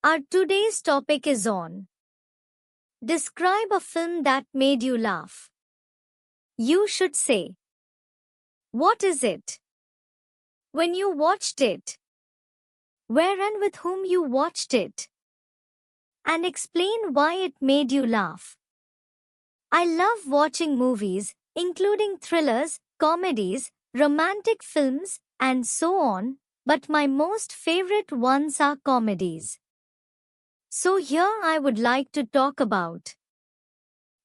Our today's topic is on describe a film that made you laugh. You should say, what is it? When you watched it? Where and with whom you watched it? And explain why it made you laugh. I love watching movies, including thrillers, comedies, romantic films, and so on, but my most favorite ones are comedies. So here I would like to talk about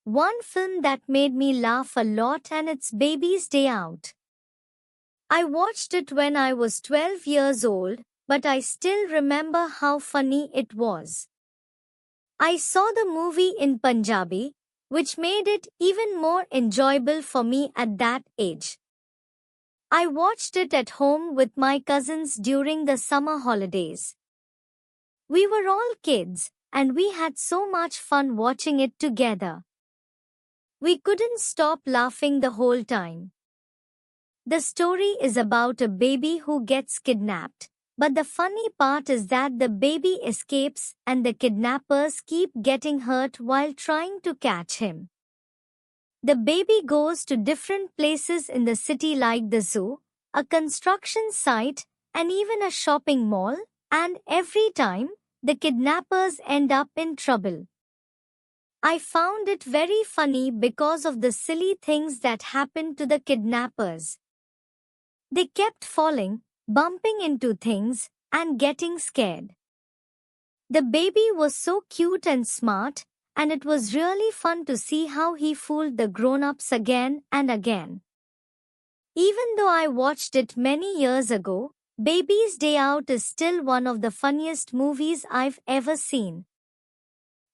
one film that made me laugh a lot, and it's Baby's Day Out. I watched it when I was 12 years old, but I still remember how funny it was. I saw the movie in Punjabi, which made it even more enjoyable for me at that age. I watched it at home with my cousins during the summer holidays. We were all kids, and we had so much fun watching it together. We couldn't stop laughing the whole time. The story is about a baby who gets kidnapped, but the funny part is that the baby escapes and the kidnappers keep getting hurt while trying to catch him. The baby goes to different places in the city like the zoo, a construction site, and even a shopping mall, and every time, the kidnappers end up in trouble. I found it very funny because of the silly things that happened to the kidnappers. They kept falling, bumping into things, and getting scared. The baby was so cute and smart, and it was really fun to see how he fooled the grown-ups again and again. Even though I watched it many years ago, Baby's Day Out is still one of the funniest movies I've ever seen.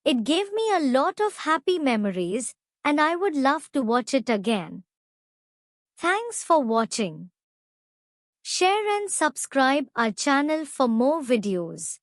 It gave me a lot of happy memories, and I would love to watch it again. Thanks for watching. Share and subscribe our channel for more videos.